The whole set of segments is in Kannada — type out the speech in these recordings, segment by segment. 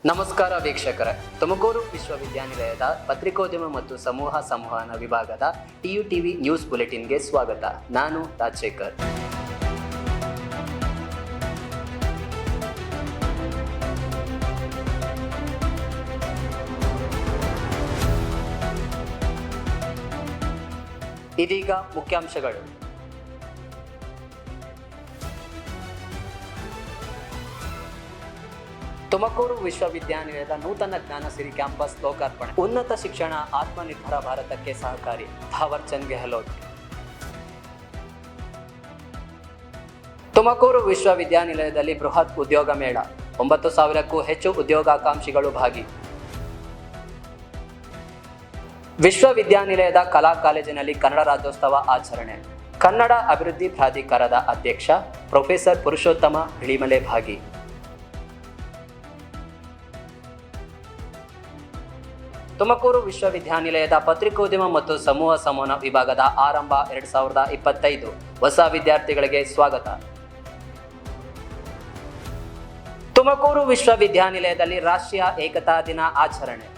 ನಮಸ್ಕಾರ ವೀಕ್ಷಕರೇ, ತುಮಕೂರು ವಿಶ್ವವಿದ್ಯಾನಿಲಯದ ಪತ್ರಿಕೋದ್ಯಮ ಮತ್ತು ಸಮೂಹ ಸಂವಹನ ವಿಭಾಗದ TUTV ನ್ಯೂಸ್ ಬುಲೆಟಿನ್ಗೆ ಸ್ವಾಗತ. ನಾನು ರಾಜಶೇಖರ್. ಇದೀಗ ಮುಖ್ಯಾಂಶಗಳು. ತುಮಕೂರು ವಿಶ್ವವಿದ್ಯಾನಿಲಯದ ನೂತನ ಜ್ಞಾನಸಿರಿ ಕ್ಯಾಂಪಸ್ ಲೋಕಾರ್ಪಣೆ. ಉನ್ನತ ಶಿಕ್ಷಣ ಆತ್ಮನಿರ್ಭರ ಭಾರತಕ್ಕೆ ಸಹಕಾರಿ. ಥಾವರ್ ಚಂದ್ ಗೆಹ್ಲೋಟ್. ತುಮಕೂರು ವಿಶ್ವವಿದ್ಯಾನಿಲಯದಲ್ಲಿ ಬೃಹತ್ ಉದ್ಯೋಗ ಮೇಳ. 9,000ಕ್ಕೂ ಹೆಚ್ಚು ಉದ್ಯೋಗಾಕಾಂಕ್ಷಿಗಳು ಭಾಗಿ. ವಿಶ್ವವಿದ್ಯಾನಿಲಯದ ಕಲಾ ಕಾಲೇಜಿನಲ್ಲಿ ಕನ್ನಡ ರಾಜ್ಯೋತ್ಸವ ಆಚರಣೆ. ಕನ್ನಡ ಅಭಿವೃದ್ಧಿ ಪ್ರಾಧಿಕಾರದ ಅಧ್ಯಕ್ಷ ಪ್ರೊಫೆಸರ್ ಪುರುಷೋತ್ತಮ ಬಿಳಿಮಲೆ ಭಾಗಿ. ತುಮಕೂರು ವಿಶ್ವವಿದ್ಯಾನಿಲಯದ ಪತ್ರಿಕೋದ್ಯಮ ಮತ್ತು ಸಮೂಹ ಸಂವಹನ ವಿಭಾಗದ ಆರಂಭ 2025. ಹೊಸ ವಿದ್ಯಾರ್ಥಿಗಳಿಗೆ ಸ್ವಾಗತ. ತುಮಕೂರು ವಿಶ್ವವಿದ್ಯಾನಿಲಯದಲ್ಲಿ ರಾಷ್ಟ್ರೀಯ ಏಕತಾ ದಿನ ಆಚರಣೆ.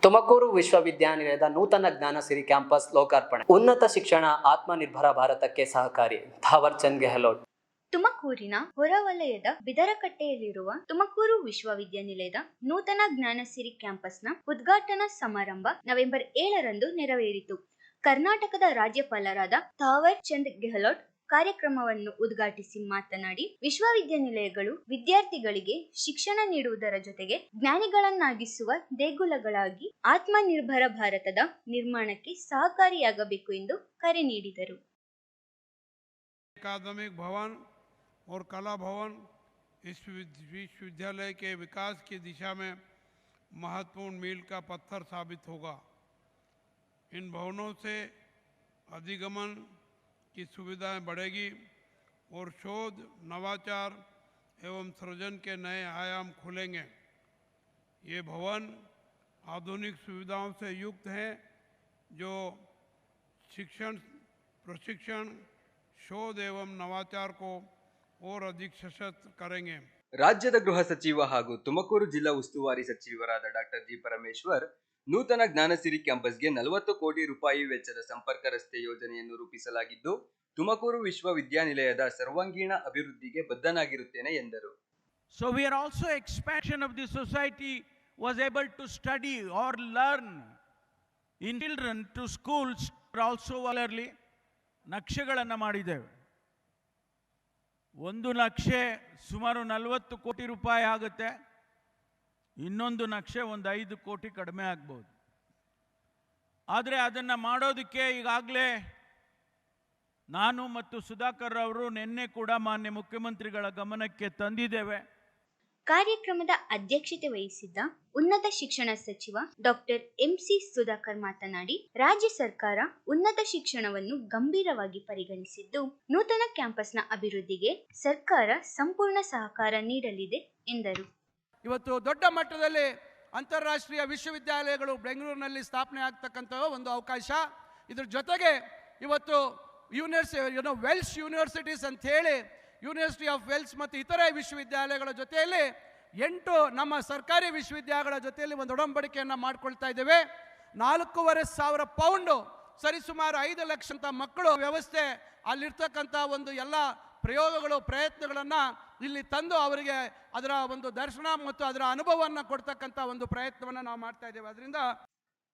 ತುಮಕೂರು ವಿಶ್ವವಿದ್ಯಾನಿಲಯದ ನೂತನ ಜ್ಞಾನಸಿರಿ ಕ್ಯಾಂಪಸ್ ಲೋಕಾರ್ಪಣೆ. ಉನ್ನತ ಶಿಕ್ಷಣ ಆತ್ಮನಿರ್ಭರ ಭಾರತಕ್ಕೆ ಸಹಕಾರಿ. ಥಾವರ್ ಚಂದ್ ಗೆಹ್ಲೋಟ್. ತುಮಕೂರಿನ ಹೊರವಲಯದ ಬಿದರಕಟ್ಟೆಯಲ್ಲಿರುವ ತುಮಕೂರು ವಿಶ್ವವಿದ್ಯಾನಿಲಯದ ನೂತನ ಜ್ಞಾನಸಿರಿ ಕ್ಯಾಂಪಸ್ನ ಉದ್ಘಾಟನಾ ಸಮಾರಂಭ ನವೆಂಬರ್ 7ರಂದು ನೆರವೇರಿತು. ಕರ್ನಾಟಕದ ರಾಜ್ಯಪಾಲರಾದ ಥಾವರ್ ಚಂದ್ ಗೆಹ್ಲೋಟ್ ಕಾರ್ಯಕ್ರಮವನ್ನು ಉದ್ಘಾಟಿಸಿ ಮಾತನಾಡಿ, ವಿಶ್ವವಿದ್ಯಾನಿಲಯಗಳು ವಿದ್ಯಾರ್ಥಿಗಳಿಗೆ ಶಿಕ್ಷಣ ನೀಡುವುದರ ಜೊತೆಗೆ ಜ್ಞಾನಿಗಳನ್ನಾಗಿಸುವ ದೇಗುಲಗಳಾಗಿ ಆತ್ಮನಿರ್ಭರ ಭಾರತದ ನಿರ್ಮಾಣಕ್ಕೆ ಸಹಕಾರಿಯಾಗಬೇಕು ಎಂದು ಕರೆ ನೀಡಿದರು. अकादमिक भवन और कला भवन इस विश्वविद्यालय के विकास की दिशा में महत्वपूर्ण मील का पत्थर साबित होगा. इन भवनों से अधिगमन की सुविधाएं बढ़ेगी और शोध, नवाचार एवं सृजन के नए आयाम खुलेंगे. ये भवन आधुनिक सुविधाओं से युक्त हैं जो शिक्षण, प्रशिक्षण, शोध एवं नवाचार को और अधिक सशक्त करेंगे. ರಾಜ್ಯದ ಗೃಹ ಸಚಿವ ಹಾಗೂ ತುಮಕೂರು ಜಿಲ್ಲಾ ಉಸ್ತುವಾರಿ ಸಚಿವರಾದ ಡಾಕ್ಟರ್ ಜಿ ಪರಮೇಶ್ವರ್ ನೂತನ ಜ್ಞಾನಸಿರಿ ಕ್ಯಾಂಪಸ್ಗೆ 40 ಕೋಟಿ ರೂಪಾಯಿ ವೆಚ್ಚದ ಸಂಪರ್ಕ ರಸ್ತೆ ಯೋಜನೆಯನ್ನು ರೂಪಿಸಲಾಗಿದ್ದು, ತುಮಕೂರು ವಿಶ್ವವಿದ್ಯಾನಿಲಯದ ಸರ್ವಾಂಗೀಣ ಅಭಿವೃದ್ಧಿಗೆ ಬದ್ಧನಾಗಿರುತ್ತೇನೆ ಎಂದರು. So we are also expansion of the society was able to study or learn in children to schools also early. ನಕ್ಷೆಗಳನ್ನು ಮಾಡಿದ್ದೇವೆ. ಒಂದು ನಕ್ಷೆ ಸುಮಾರು 40 ಕೋಟಿ ರೂಪಾಯಿ ಆಗುತ್ತೆ. ಇನ್ನೊಂದು ನಕ್ಷೆ ಒಂದು 5 ಕೋಟಿ ಕಡಿಮೆ ಆಗ್ಬೋದು. ಆದರೆ ಅದನ್ನು ಮಾಡೋದಕ್ಕೆ ಈಗಾಗಲೇ ನಾನು ಮತ್ತು ಸುಧಾಕರ್ ಅವರು ನಿನ್ನೆ ಕೂಡ ಮಾನ್ಯ ಮುಖ್ಯಮಂತ್ರಿಗಳ ಗಮನಕ್ಕೆ ತಂದಿದ್ದೇವೆ. ಕಾರ್ಯಕ್ರಮದ ಅಧ್ಯಕ್ಷತೆ ವಹಿಸಿದ್ದ ಉನ್ನತ ಶಿಕ್ಷಣ ಸಚಿವ ಡಾಕ್ಟರ್ MC ಸುಧಾಕರ್ ಮಾತನಾಡಿ, ರಾಜ್ಯ ಸರ್ಕಾರ ಉನ್ನತ ಶಿಕ್ಷಣವನ್ನು ಗಂಭೀರವಾಗಿ ಪರಿಗಣಿಸಿದ್ದು, ನೂತನ ಕ್ಯಾಂಪಸ್ನ ಅಭಿವೃದ್ಧಿಗೆ ಸರ್ಕಾರ ಸಂಪೂರ್ಣ ಸಹಕಾರ ನೀಡಲಿದೆ ಎಂದರು. ಇವತ್ತು ದೊಡ್ಡ ಮಟ್ಟದಲ್ಲಿ ಅಂತಾರಾಷ್ಟ್ರೀಯ ವಿಶ್ವವಿದ್ಯಾಲಯಗಳು ಬೆಂಗಳೂರಿನಲ್ಲಿ ಸ್ಥಾಪನೆ ಆಗ್ತಕ್ಕಂಥ ಒಂದು ಅವಕಾಶ. ಇದ್ರ ಜೊತೆಗೆ ಇವತ್ತು ವೆಲ್ಸ್ ಯೂನಿವರ್ಸಿಟೀಸ್ ಅಂತ ಹೇಳಿ ಯೂನಿವರ್ಸಿಟಿ ಆಫ್ ವೆಲ್ಸ್ ಮತ್ತು ಇತರೆ ವಿಶ್ವವಿದ್ಯಾಲಯಗಳ ಜೊತೆಯಲ್ಲಿ 8 ನಮ್ಮ ಸರ್ಕಾರಿ ವಿಶ್ವವಿದ್ಯಾಲಯಗಳ ಜೊತೆಯಲ್ಲಿ ಒಂದು ಒಡಂಬಡಿಕೆಯನ್ನು ಮಾಡಿಕೊಳ್ತಾ ಇದ್ದೇವೆ. 4,500 ಪೌಂಡು ಸರಿಸುಮಾರು 5 ಲಕ್ಷ ಮಕ್ಕಳು ವ್ಯವಸ್ಥೆ ಅಲ್ಲಿರ್ತಕ್ಕಂಥ ಒಂದು ಎಲ್ಲ ಪ್ರಯೋಗಗಳು, ಪ್ರಯತ್ನಗಳನ್ನು ಇಲ್ಲಿ ತಂದು ಅವರಿಗೆ ಅದರ ಒಂದು ದರ್ಶನ ಮತ್ತು ಅದರ ಅನುಭವವನ್ನು ಕೊಡ್ತಕ್ಕಂಥ ಒಂದು ಪ್ರಯತ್ನವನ್ನು ನಾವು ಮಾಡ್ತಾ ಇದ್ದೇವೆ. ಅದರಿಂದ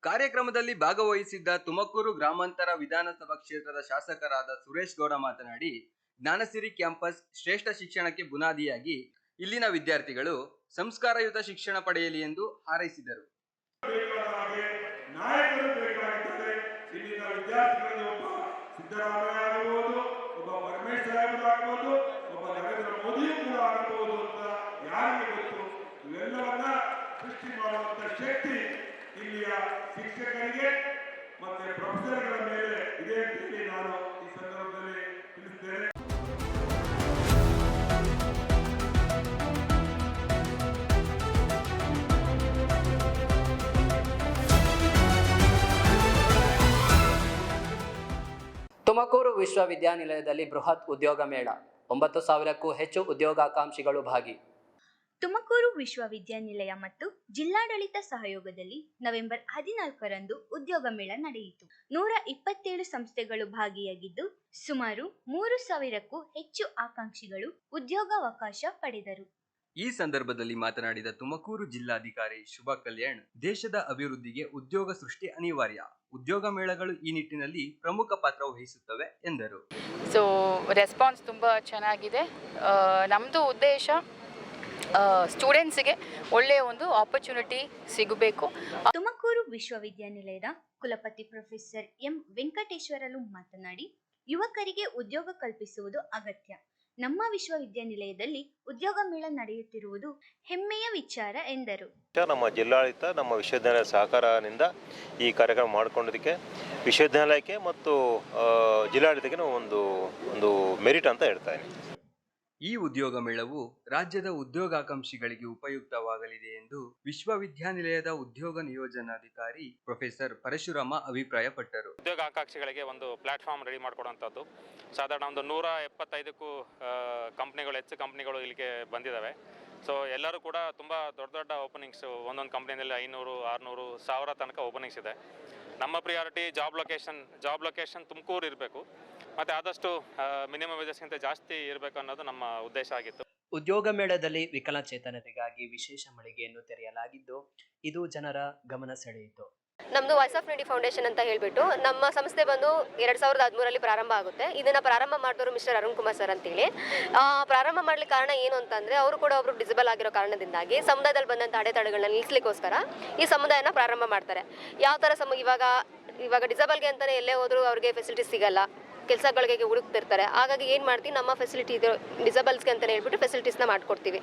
ಕಾರ್ಯಕ್ರಮದಲ್ಲಿ ಭಾಗವಹಿಸಿದ್ದ ತುಮಕೂರು ಗ್ರಾಮಾಂತರ ವಿಧಾನಸಭಾ ಕ್ಷೇತ್ರದ ಶಾಸಕರಾದ ಸುರೇಶ್ ಗೌಡ ಮಾತನಾಡಿ, ಜ್ಞಾನಸಿರಿ ಕ್ಯಾಂಪಸ್ ಶ್ರೇಷ್ಠ ಶಿಕ್ಷಣಕ್ಕೆ ಬುನಾದಿಯಾಗಿ ಇಲ್ಲಿನ ವಿದ್ಯಾರ್ಥಿಗಳು ಸಂಸ್ಕಾರಯುತ ಶಿಕ್ಷಣ ಪಡೆಯಲಿ ಎಂದು ಹಾರೈಸಿದರು. ಶಿಕ್ಷಕರಿಗೆ ಮತ್ತೆ ಪ್ರೊಫೆಸರ್ಗಳ ಮೇಲೆ ಇದೆ ಅಂತ ನಾನು ಈ ಸಂದರ್ಭದಲ್ಲಿ ತಿಳಿಸ್ತೇನೆ. ತುಮಕೂರು ವಿಶ್ವವಿದ್ಯಾನಿಲಯದಲ್ಲಿ ಬೃಹತ್ ಉದ್ಯೋಗ ಮೇಳ, 9,000ಕ್ಕೂ ಹೆಚ್ಚು ಉದ್ಯೋಗಾಕಾಂಕ್ಷಿಗಳು ಭಾಗಿ. ತುಮಕೂರು ವಿಶ್ವವಿದ್ಯಾನಿಲಯ ಮತ್ತು ಜಿಲ್ಲಾಡಳಿತ ಸಹಯೋಗದಲ್ಲಿ ನವೆಂಬರ್ 14ರಂದು ಉದ್ಯೋಗ ಮೇಳ ನಡೆಯಿತು. 127 ಸಂಸ್ಥೆಗಳು ಭಾಗಿಯಾಗಿದ್ದು ಸುಮಾರು 3,000ಕ್ಕೂ ಹೆಚ್ಚು ಆಕಾಂಕ್ಷಿಗಳು ಉದ್ಯೋಗಾವಕಾಶ ಪಡೆದರು. ಈ ಸಂದರ್ಭದಲ್ಲಿ ಮಾತನಾಡಿದ ತುಮಕೂರು ಜಿಲ್ಲಾಧಿಕಾರಿ ಶುಭಾ ಕಲ್ಯಾಣ್, ದೇಶದ ಅಭಿವೃದ್ಧಿಗೆ ಉದ್ಯೋಗ ಸೃಷ್ಟಿ ಅನಿವಾರ್ಯ. ಉದ್ಯೋಗ ಮೇಳಗಳು ಈ ನಿಟ್ಟಿನಲ್ಲಿ ಪ್ರಮುಖ ಪಾತ್ರ ವಹಿಸುತ್ತವೆ ಎಂದರು. ಸೊ ರೆಸ್ಪಾನ್ಸ್ ತುಂಬ ಚೆನ್ನಾಗಿದೆ. ನಮ್ಮದು ಉದ್ದೇಶ ಸ್ಟೂಡೆಂಟ್ಸಿಗೆ ಒಳ್ಳೆಯ ಒಂದು ಆಪರ್ಚುನಿಟಿ ಸಿಗಬೇಕು. ತುಮಕೂರು ವಿಶ್ವವಿದ್ಯಾನಿಲಯದ ಕುಲಪತಿ ಪ್ರೊಫೆಸರ್ ಎಂ ವೆಂಕಟೇಶ್ವರಲು ಮಾತನಾಡಿ, ಯುವಕರಿಗೆ ಉದ್ಯೋಗ ಕಲ್ಪಿಸುವುದು ಅಗತ್ಯ. ನಮ್ಮ ವಿಶ್ವವಿದ್ಯಾನಿಲಯದಲ್ಲಿ ಉದ್ಯೋಗ ಮೇಳ ನಡೆಯುತ್ತಿರುವುದು ಹೆಮ್ಮೆಯ ವಿಚಾರ ಎಂದರು. ನಮ್ಮ ಜಿಲ್ಲಾಡಳಿತ ನಮ್ಮ ವಿಶ್ವವಿದ್ಯಾಲಯ ಸಹಕಾರದಿಂದ ಈ ಕಾರ್ಯಕ್ರಮ ಮಾಡಿಕೊಂಡಿದ್ದಕ್ಕೆ ವಿಶ್ವವಿದ್ಯಾಲಯಕ್ಕೆ ಮತ್ತು ಜಿಲ್ಲಾಡಳಿತಕ್ಕೆ ಒಂದು ಮೆರಿಟ್ ಅಂತ ಹೇಳ್ತಾ ಇದ್ದೀನಿ. ಈ ಉದ್ಯೋಗ ಮೇಳವು ರಾಜ್ಯದ ಉದ್ಯೋಗಾಕಾಂಕ್ಷಿಗಳಿಗೆ ಉಪಯುಕ್ತವಾಗಲಿದೆ ಎಂದು ವಿಶ್ವವಿದ್ಯಾನಿಲಯದ ಉದ್ಯೋಗ ನಿಯೋಜನಾಧಿಕಾರಿ ಪ್ರೊಫೆಸರ್ ಪರಶುರಾಮ ಅಭಿಪ್ರಾಯಪಟ್ಟರು. ಉದ್ಯೋಗಾಕಾಂಕ್ಷಿಗಳಿಗೆ ಒಂದು ಪ್ಲಾಟ್ಫಾರ್ಮ್ ರೆಡಿ ಮಾಡಿಕೊಡುವಂಥದ್ದು. ಸಾಧಾರಣ ಒಂದು 175ಕ್ಕೂ ಹೆಚ್ಚು ಕಂಪ್ನಿಗಳು ಇಲ್ಲಿಗೆ ಬಂದಿದ್ದಾವೆ. ಸೊ ಎಲ್ಲರೂ ಕೂಡ ತುಂಬ ದೊಡ್ಡ ಓಪನಿಂಗ್ಸು, ಒಂದೊಂದು ಕಂಪ್ನಿಯಲ್ಲಿ 500, 600, 1000 ತನಕ ಓಪನಿಂಗ್ಸ್ ಇದೆ. ನಮ್ಮ ಪ್ರಿಯಾರಿಟಿ ಜಾಬ್ ಲೊಕೇಶನ್ ತುಮಕೂರು ಇರಬೇಕು, ಮತ್ತು ಆದಷ್ಟು ಮಿನಿಮಮ್ ವೇಜಸ್ಗಿಂತ ಜಾಸ್ತಿ ಇರಬೇಕು ಅನ್ನೋದು ನಮ್ಮ ಉದ್ದೇಶ ಆಗಿತ್ತು. ಉದ್ಯೋಗ ಮೇಳದಲ್ಲಿ ವಿಕಲಚೇತನರಿಗಾಗಿ ವಿಶೇಷ ಮಳಿಗೆಯನ್ನು ತೆರೆಯಲಾಗಿದ್ದು ಇದು ಜನರ ಗಮನ ಸೆಳೆಯಿತು. ನಮ್ಮದು ವಾಯ್ಸ್ ಆಫ್ ಇಂಡಿಯಾ ಫೌಂಡೇಶನ್ ಅಂತ ಹೇಳಿಬಿಟ್ಟು ನಮ್ಮ ಸಂಸ್ಥೆ ಬಂದು 2013ರಲ್ಲಿ ಪ್ರಾರಂಭ ಆಗುತ್ತೆ. ಇದನ್ನು ಪ್ರಾರಂಭ ಮಾಡಿದವರು ಮಿಸ್ಟರ್ ಅರುಣ್ ಕುಮಾರ್ ಸರ್ ಅಂತೇಳಿ. ಪ್ರಾರಂಭ ಮಾಡ್ಲಿಕ್ಕೆ ಕಾರಣ ಏನು ಅಂತಂದರೆ, ಅವರು ಕೂಡ ಒಬ್ಬರು ಡಿಸಬಲ್ ಆಗಿರೋ ಕಾರಣದಿಂದಾಗಿ ಸಮುದಾಯದಲ್ಲಿ ಬಂದಂಥ ಅಡೆತಡೆಗಳನ್ನ ನಿಲ್ಲಿಸಲಿಕ್ಕೋಸ್ಕರ ಈ ಸಮುದಾಯನ ಪ್ರಾರಂಭ ಮಾಡ್ತಾರೆ. ಯಾವ ಥರ ಇವಾಗ ಡಿಸಬಲ್ಗೆ ಅಂತಲೇ ಎಲ್ಲೇ ಹೋದರೂ ಅವ್ರಿಗೆ ಫೆಸಿಲಿಟೀಸ್ ಸಿಗಲ್ಲ, ಕೆಲಸಗಳಿಗೆ ಹುಡುಕ್ತಿರ್ತಾರೆ. ಹಾಗಾಗಿ ಏನು ಮಾಡ್ತೀವಿ, ನಮ್ಮ ಫೆಸಿಲಿಟಿ ಇದೆ ಡಿಸಬಲ್ಸ್ಗೆ ಅಂತಲೇ ಹೇಳ್ಬಿಟ್ಟು ಫೆಸಿಲಿಟೀಸ್ನ ಮಾಡಿಕೊಡ್ತೀವಿ.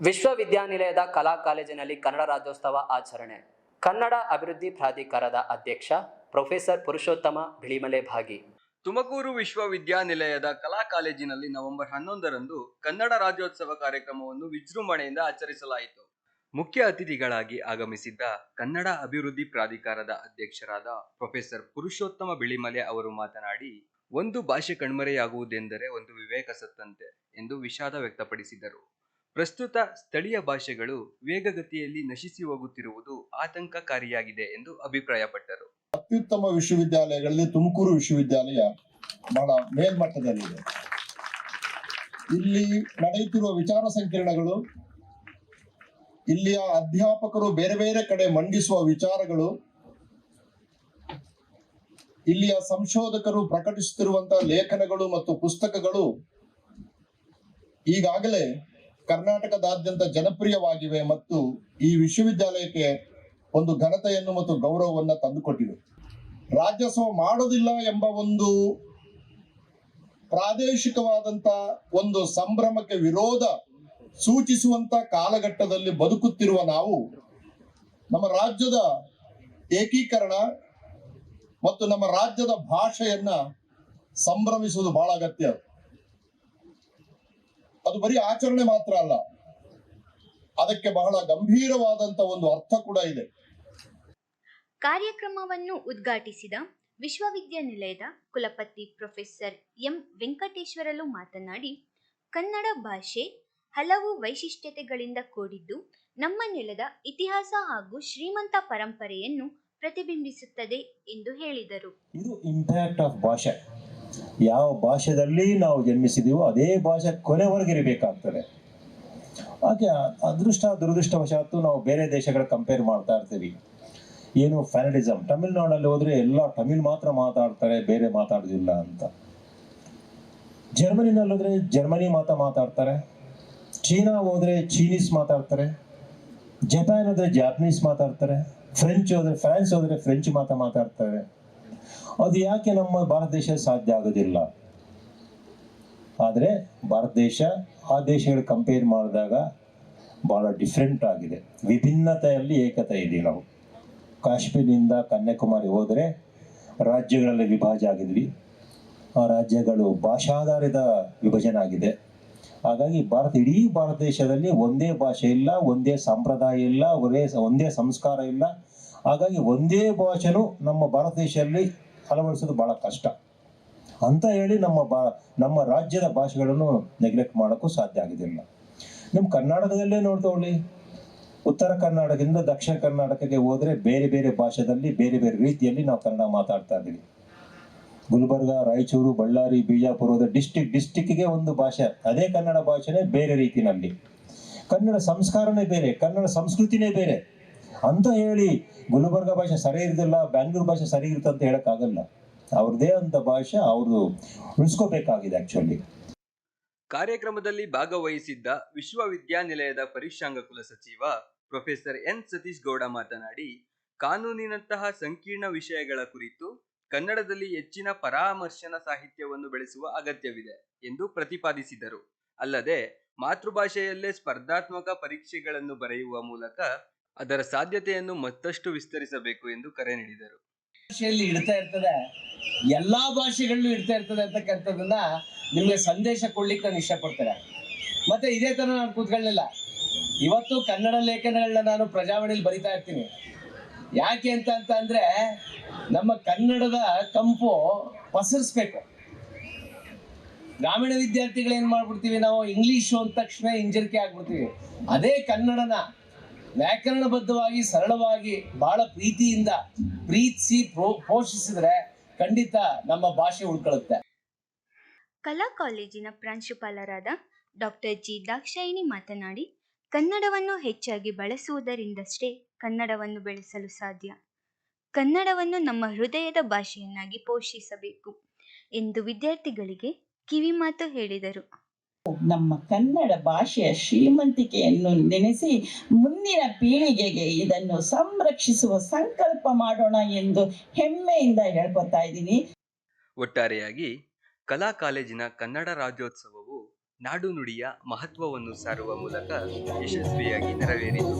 ವಿಶ್ವವಿದ್ಯಾನಿಲಯದ ಕಲಾ ಕಾಲೇಜಿನಲ್ಲಿ ಕನ್ನಡ ರಾಜ್ಯೋತ್ಸವ ಆಚರಣೆ. ಕನ್ನಡ ಅಭಿವೃದ್ಧಿ ಪ್ರಾಧಿಕಾರದ ಅಧ್ಯಕ್ಷ ಪ್ರೊಫೆಸರ್ ಪುರುಷೋತ್ತಮ ಬಿಳಿಮಲೆ ಭಾಗಿ. ತುಮಕೂರು ವಿಶ್ವವಿದ್ಯಾನಿಲಯದ ಕಲಾ ಕಾಲೇಜಿನಲ್ಲಿ ನವೆಂಬರ್ 11ರಂದು ಕನ್ನಡ ರಾಜ್ಯೋತ್ಸವ ಕಾರ್ಯಕ್ರಮವನ್ನು ವಿಜೃಂಭಣೆಯಿಂದ ಆಚರಿಸಲಾಯಿತು. ಮುಖ್ಯ ಅತಿಥಿಗಳಾಗಿ ಆಗಮಿಸಿದ್ದ ಕನ್ನಡ ಅಭಿವೃದ್ಧಿ ಪ್ರಾಧಿಕಾರದ ಅಧ್ಯಕ್ಷರಾದ ಪ್ರೊಫೆಸರ್ ಪುರುಷೋತ್ತಮ ಬಿಳಿಮಲೆ ಅವರು ಮಾತನಾಡಿ, ಒಂದು ಭಾಷೆ ಕಣ್ಮರೆಯಾಗುವುದೆಂದರೆ ಒಂದು ವಿವೇಕ ಸತ್ತಂತೆ ಎಂದು ವಿಷಾದ ವ್ಯಕ್ತಪಡಿಸಿದರು. ಪ್ರಸ್ತುತ ಸ್ಥಳೀಯ ಭಾಷೆಗಳು ವೇಗಗತಿಯಲ್ಲಿ ನಶಿಸಿ ಹೋಗುತ್ತಿರುವುದು ಆತಂಕಕಾರಿಯಾಗಿದೆ ಎಂದು ಅಭಿಪ್ರಾಯಪಟ್ಟರು. ಅತ್ಯುತ್ತಮ ವಿಶ್ವವಿದ್ಯಾಲಯಗಳಲ್ಲಿ ತುಮಕೂರು ವಿಶ್ವವಿದ್ಯಾಲಯ ಬಹಳ ಮೇಲ್ಮಟ್ಟದಲ್ಲಿದೆ. ಇಲ್ಲಿ ನಡೆಯುತ್ತಿರುವ ವಿಚಾರ ಸಂಕಿರಣಗಳು, ಇಲ್ಲಿಯ ಅಧ್ಯಾಪಕರು ಬೇರೆ ಬೇರೆ ಕಡೆ ಮಂಡಿಸುವ ವಿಚಾರಗಳು, ಇಲ್ಲಿಯ ಸಂಶೋಧಕರು ಪ್ರಕಟಿಸುತ್ತಿರುವಂತಹ ಲೇಖನಗಳು ಮತ್ತು ಪುಸ್ತಕಗಳು ಈಗಾಗಲೇ ಕರ್ನಾಟಕದಾದ್ಯಂತ ಜನಪ್ರಿಯವಾಗಿವೆ ಮತ್ತು ಈ ವಿಶ್ವವಿದ್ಯಾಲಯಕ್ಕೆ ಒಂದು ಘನತೆಯನ್ನು ಮತ್ತು ಗೌರವವನ್ನು ತಂದುಕೊಟ್ಟಿವೆ. ರಾಜ್ಯೋತ್ಸವ ಮಾಡೋದಿಲ್ಲ ಎಂಬ ಒಂದು ಪ್ರಾದೇಶಿಕವಾದಂತ ಒಂದು ಸಂಭ್ರಮಕ್ಕೆ ವಿರೋಧ ಸೂಚಿಸುವಂತ ಕಾಲಘಟ್ಟದಲ್ಲಿ ಬದುಕುತ್ತಿರುವ ನಾವು ನಮ್ಮ ರಾಜ್ಯದ ಏಕೀಕರಣ ಮತ್ತು ನಮ್ಮ ರಾಜ್ಯದ ಭಾಷೆಯನ್ನ ಸಂಭ್ರಮಿಸುವುದು ಬಹಳ ಅಗತ್ಯ. ಅದು ಬರೀ ಆಚರಣೆ ಮಾತ್ರ ಅಲ್ಲ, ಅದಕ್ಕೆ ಬಹಳ ಗಂಭೀರವಾದಂತ ಒಂದು ಅರ್ಥ ಕೂಡ ಇದೆ. ಕಾರ್ಯಕ್ರಮವನ್ನು ಉದ್ಘಾಟಿಸಿದ ವಿಶ್ವವಿದ್ಯಾನಿಲಯದ ಕುಲಪತಿ ಪ್ರೊಫೆಸರ್ ಎಂ ವೆಂಕಟೇಶ್ವರಲು ಮಾತನಾಡಿ, ಕನ್ನಡ ಭಾಷೆ ಹಲವು ವೈಶಿಷ್ಟ್ಯತೆಗಳಿಂದ ಕೂಡಿದ್ದು ನಮ್ಮ ನೆಲದ ಇತಿಹಾಸ ಹಾಗೂ ಶ್ರೀಮಂತ ಪರಂಪರೆಯನ್ನು ಪ್ರತಿಬಿಂಬಿಸುತ್ತದೆ ಎಂದು ಹೇಳಿದರು. ಇದು ಇಂಪ್ಯಾಕ್ಟ್ ಆಫ್ ಭಾಷೆ. ಯಾವ ಭಾಷೆಯಲ್ಲಿ ನಾವು ಜನ್ಮಿಸಿದೀವೋ ಅದೇ ಭಾಷೆ ಕೊನೆವರೆಗಿರಬೇಕಾಗ್ತದೆ. ಹಾಗೆ ಅದೃಷ್ಟ ದುರದೃಷ್ಟವಶಾತ್ತು ನಾವು ಬೇರೆ ದೇಶಗಳ ಕಂಪೇರ್ ಮಾಡ್ತಾ ಇರ್ತೀವಿ. ಏನು ಫ್ಯಾನಡಿಸಮ್, ತಮಿಳ್ನಾಡಲ್ಲಿ ಹೋದ್ರೆ ಎಲ್ಲ ತಮಿಳ್ ಮಾತ್ರ ಮಾತಾಡ್ತಾರೆ, ಬೇರೆ ಮಾತಾಡೋದಿಲ್ಲ ಅಂತ. ಜರ್ಮನಿನಲ್ಲಿ ಹೋದ್ರೆ ಜರ್ಮನಿ ಮಾತಾಡ್ತಾರೆ, ಚೀನಾ ಹೋದ್ರೆ ಚೀನೀಸ್ ಮಾತಾಡ್ತಾರೆ, ಜಪಾನ್ ಹೋದ್ರೆ ಜಾಪನೀಸ್ ಮಾತಾಡ್ತಾರೆ, ಫ್ರೆಂಚ್ ಹೋದ್ರೆ ಫ್ರೆಂಚ್ ಮಾತಾಡ್ತಾರೆ. ಅದು ಯಾಕೆ ನಮ್ಮ ಭಾರತ ದೇಶ ಸಾಧ್ಯ ಆಗೋದಿಲ್ಲ? ಆದರೆ ಭಾರತ ದೇಶ ಆ ದೇಶಗಳು ಕಂಪೇರ್ ಮಾಡಿದಾಗ ಬಹಳ ಡಿಫ್ರೆಂಟ್ ಆಗಿದೆ. ವಿಭಿನ್ನತೆಯಲ್ಲಿ ಏಕತೆ ಇದೆ. ನಾವು ಕಾಶ್ಮೀರದಿಂದ ಕನ್ಯಾಕುಮಾರಿ ಹೋದರೆ ರಾಜ್ಯಗಳಲ್ಲಿ ವಿಭಾಜನೆ ಆಗಿದ್ವಿ. ರಾಜ್ಯಗಳು ಭಾಷಾಧಾರಿತ ವಿಭಜನೆ ಆಗಿದೆ. ಹಾಗಾಗಿ ಇಡೀ ಭಾರತ ದೇಶದಲ್ಲಿ ಒಂದೇ ಭಾಷೆ ಇಲ್ಲ, ಒಂದೇ ಸಂಪ್ರದಾಯ ಇಲ್ಲ, ಒಂದೇ ಸಂಸ್ಕಾರ ಇಲ್ಲ. ಹಾಗಾಗಿ ಒಂದೇ ಭಾಷೆನೂ ನಮ್ಮ ಭಾರತ ದೇಶದಲ್ಲಿ ಅಳವಡಿಸೋದು ಬಹಳ ಕಷ್ಟ ಅಂತ ಹೇಳಿ ನಮ್ಮ ರಾಜ್ಯದ ಭಾಷೆಗಳನ್ನು ನೆಗ್ಲೆಕ್ಟ್ ಮಾಡೋಕ್ಕೂ ಸಾಧ್ಯ ಆಗೋದಿಲ್ಲ. ನಮ್ಮ ಕರ್ನಾಟಕದಲ್ಲೇ ನೋಡ್ಕೊಳ್ಳಿ, ಉತ್ತರ ಕರ್ನಾಟಕದಿಂದ ದಕ್ಷಿಣ ಕರ್ನಾಟಕಕ್ಕೆ ಹೋದರೆ ಬೇರೆ ಬೇರೆ ಭಾಷೆಯಲ್ಲಿ ಬೇರೆ ಬೇರೆ ರೀತಿಯಲ್ಲಿ ನಾವು ಕನ್ನಡ ಮಾತಾಡ್ತಾ ಇದ್ದೀವಿ. ಗುಲ್ಬರ್ಗ, ರಾಯಚೂರು, ಬಳ್ಳಾರಿ, ಬಿಜಾಪುರದ ಡಿಸ್ಟಿಕ್ಗೆ ಒಂದು ಭಾಷೆ, ಅದೇ ಕನ್ನಡ ಭಾಷೆನೇ ಬೇರೆ ರೀತಿಯಲ್ಲಿ. ಕನ್ನಡ ಸಂಸ್ಕಾರನೇ ಬೇರೆ, ಕನ್ನಡ ಸಂಸ್ಕೃತಿನೇ ಬೇರೆ ಅಂತ ಹೇಳಿ ಗುಲ್ಬರ್ಗ ಭಾಷೆ ಸರಿ ಇರೋದಿಲ್ಲ, ಬ್ಯಾಂಗ್ಳೂರು ಭಾಷೆ ಸರಿ ಇರುತ್ತೆ ಅಂತ ಹೇಳಕ್ಕಾಗಲ್ಲ. ಅವ್ರದ್ದೇ ಅಂತ ಭಾಷೆ ಅವ್ರದ್ದು ಉಳಿಸ್ಕೋಬೇಕಾಗಿದೆ ಆಕ್ಚುಲಿ. ಕಾರ್ಯಕ್ರಮದಲ್ಲಿ ಭಾಗವಹಿಸಿದ್ದ ವಿಶ್ವವಿದ್ಯಾನಿಲಯದ ಪರೀಕ್ಷಾಂಗ ಕುಲಸಚಿವ ಪ್ರೊಫೆಸರ್ ಎನ್ ಸತೀಶ್ ಗೌಡ ಮಾತನಾಡಿ, ಕಾನೂನಿನಂತಹ ಸಂಕೀರ್ಣ ವಿಷಯಗಳ ಕುರಿತು ಕನ್ನಡದಲ್ಲಿ ಹೆಚ್ಚಿನ ಪರಾಮರ್ಶನ ಸಾಹಿತ್ಯವನ್ನು ಬೆಳೆಸುವ ಅಗತ್ಯವಿದೆ ಎಂದು ಪ್ರತಿಪಾದಿಸಿದರು. ಅಲ್ಲದೆ ಮಾತೃಭಾಷೆಯಲ್ಲೇ ಸ್ಪರ್ಧಾತ್ಮಕ ಪರೀಕ್ಷೆಗಳನ್ನು ಬರೆಯುವ ಮೂಲಕ ಅದರ ಸಾಧ್ಯತೆಯನ್ನು ಮತ್ತಷ್ಟು ವಿಸ್ತರಿಸಬೇಕು ಎಂದು ಕರೆ ನೀಡಿದರು. ಭಾಷೆಯಲ್ಲಿ ಇಡ್ತಾ ಇರ್ತದೆ, ಎಲ್ಲಾ ಭಾಷೆಗಳಲ್ಲೂ ಇಡ್ತಾ ಇರ್ತದೆ ಅಂತಕ್ಕಂಥದ್ದನ್ನ ನಿಮ್ಗೆ ಸಂದೇಶ ಕೊಡ್ಲಿಕ್ಕೆ ನಾನು ಇಷ್ಟಪಡ್ತೇನೆ. ಮತ್ತೆ ಇದೇ ತರ ನಾನು ಕೂತ್ಕೊಳ್ಳಿಲ್ಲ, ಇವತ್ತು ಕನ್ನಡ ಲೇಖನಗಳನ್ನ ನಾನು ಪ್ರಜಾವಾಣಿಯಲ್ಲಿ ಬರಿತಾ ಇರ್ತೀನಿ. ಯಾಕೆ ಅಂತ ಅಂದ್ರೆ ನಮ್ಮ ಕನ್ನಡದ ಕಂಪು ಪಸರಿಸ್ಬೇಕು. ಗ್ರಾಮೀಣ ವಿದ್ಯಾರ್ಥಿಗಳು ಏನ್ ಮಾಡ್ಬಿಡ್ತೀವಿ ನಾವು, ಇಂಗ್ಲಿಷು ಅಂದ ತಕ್ಷಣ ಹಿಂಜರಿಕೆ ಆಗ್ಬಿಡ್ತೀವಿ. ಅದೇ ಕನ್ನಡನ ವ್ಯಾಕರಣಬದ್ಧವಾಗಿ ಸರಳವಾಗಿ ಬಹಳ ಪ್ರೀತಿಯಿಂದ ಪ್ರೀತಿಸಿ ಪೋಷಿಸಿದ್ರೆ ಖಂಡಿತ ನಮ್ಮ ಭಾಷೆ ಉಳ್ಕೊಳ್ಳುತ್ತೆ. ಕಲಾ ಕಾಲೇಜಿನ ಪ್ರಾಂಶುಪಾಲರಾದ ಡಾಕ್ಟರ್ ಜಿ ದಾಕ್ಷಾಯಿಣಿ ಮಾತನಾಡಿ, ಕನ್ನಡವನ್ನು ಹೆಚ್ಚಾಗಿ ಬಳಸುವುದರಿಂದಷ್ಟೇ ಕನ್ನಡವನ್ನು ಬೆಳೆಸಲು ಸಾಧ್ಯ. ಕನ್ನಡವನ್ನು ನಮ್ಮ ಹೃದಯದ ಭಾಷೆಯನ್ನಾಗಿ ಪೋಷಿಸಬೇಕು ಎಂದು ವಿದ್ಯಾರ್ಥಿಗಳಿಗೆ ಕಿವಿಮಾತು ಹೇಳಿದರು. ನಮ್ಮ ಕನ್ನಡ ಭಾಷೆಯ ಶ್ರೀಮಂತಿಕೆಯನ್ನು ನೆನೆಸಿ ಮುಂದಿನ ಪೀಳಿಗೆಗೆ ಇದನ್ನು ಸಂರಕ್ಷಿಸುವ ಸಂಕಲ್ಪ ಮಾಡೋಣ ಎಂದು ಹೆಮ್ಮೆಯಿಂದ ಹೇಳ್ಕೊತಾ ಇದ್ದೀನಿ. ಒಟ್ಟಾರೆಯಾಗಿ ಕಲಾ ಕಾಲೇಜಿನ ಕನ್ನಡ ರಾಜ್ಯೋತ್ಸವವು ನಾಡು ನುಡಿಯ ಮಹತ್ವವನ್ನು ಸಾರುವ ಮೂಲಕ ಯಶಸ್ವಿಯಾಗಿ ನೆರವೇರಿತು.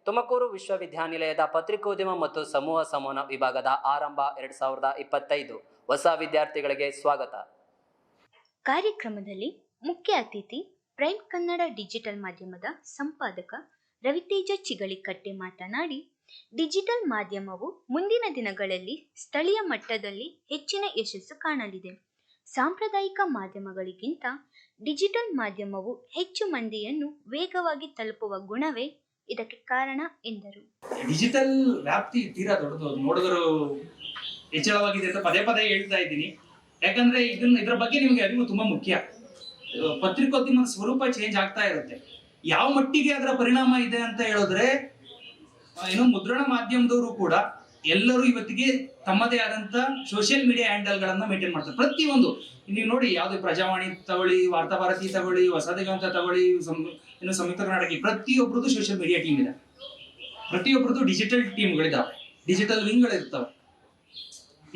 ತುಮಕೂರು ವಿಶ್ವವಿದ್ಯಾನಿಲಯದ ಪತ್ರಿಕೋದ್ಯಮ ಮತ್ತು ಸಮೂಹ ಸಂವಹನ ವಿಭಾಗದ ಆರಂಭ 2025 ಹೊಸ ವಿದ್ಯಾರ್ಥಿಗಳಿಗೆ ಸ್ವಾಗತ. ಕಾರ್ಯಕ್ರಮದಲ್ಲಿ ಮುಖ್ಯ ಅತಿಥಿ ಪ್ರೈಮ್ ಕನ್ನಡ ಡಿಜಿಟಲ್ ಮಾಧ್ಯಮದ ಸಂಪಾದಕ ರವಿತೇಜ ಚಿಗಳಿಕಟ್ಟೆ ಮಾತನಾಡಿ, ಡಿಜಿಟಲ್ ಮಾಧ್ಯಮವು ಮುಂದಿನ ದಿನಗಳಲ್ಲಿ ಸ್ಥಳೀಯ ಮಟ್ಟದಲ್ಲಿ ಹೆಚ್ಚಿನ ಯಶಸ್ಸು ಕಾಣಲಿದೆ. ಸಾಂಪ್ರದಾಯಿಕ ಮಾಧ್ಯಮಗಳಿಗಿಂತ ಡಿಜಿಟಲ್ ಮಾಧ್ಯಮವು ಹೆಚ್ಚು ಮಂದಿಯನ್ನು ವೇಗವಾಗಿ ತಲುಪುವ ಗುಣವೇ ಇದಕ್ಕೆ ಕಾರಣ ಎಂದರು. ಡಿಜಿಟಲ್ ವ್ಯಾಪ್ತಿ ತೀರಾ ದೊಡ್ಡದು, ನೋಡಿದ್ರು ಹೆಚ್ಚಳವಾಗಿದೆ ಅಂತ ಪದೇ ಪದೇ ಹೇಳ್ತಾ ಇದ್ದೀನಿ. ಯಾಕಂದ್ರೆ ಇದರ ಬಗ್ಗೆ ನಿಮಗೆ ಅರಿವು ತುಂಬಾ ಮುಖ್ಯ. ಪತ್ರಿಕೋದ್ಯಮದ ಸ್ವರೂಪ ಚೇಂಜ್ ಆಗ್ತಾ ಇರುತ್ತೆ. ಯಾವ ಮಟ್ಟಿಗೆ ಅದರ ಪರಿಣಾಮ ಇದೆ ಅಂತ ಹೇಳಿದ್ರೆ, ಮುದ್ರಣ ಮಾಧ್ಯಮದವರು ಕೂಡ ಎಲ್ಲರೂ ಇವತ್ತಿಗೆ ತಮ್ಮದೇ ಆದಂತ ಸೋಷಿಯಲ್ ಮೀಡಿಯಾ ಹ್ಯಾಂಡಲ್ ಗಳನ್ನ ಮೇಂಟೈನ್ ಮಾಡ್ತಾರೆ. ಪ್ರತಿಯೊಂದು ನೀವು ನೋಡಿ, ಯಾವ್ದು ಪ್ರಜಾವಾಣಿ ತಗೊಳ್ಳಿ, ವಾರ್ತಾಭಾರತಿ ತಗೊಳ್ಳಿ, ಹೊಸ ದಿಗಂತ ತಗೊಳ್ಳಿ, ಸಂಯುಕ್ತ ಕರ್ನಾಟಕ, ಪ್ರತಿಯೊಬ್ಬರದ್ದು ಸೋಷಿಯಲ್ ಮೀಡಿಯಾ ಟೀಮ್ ಇದೆ. ಪ್ರತಿಯೊಬ್ಬರದ್ದು ಡಿಜಿಟಲ್ ಟೀಮ್ಗಳಿದಾವೆ, ಡಿಜಿಟಲ್ ವಿಂಗ್ಗಳಿರ್ತವೆ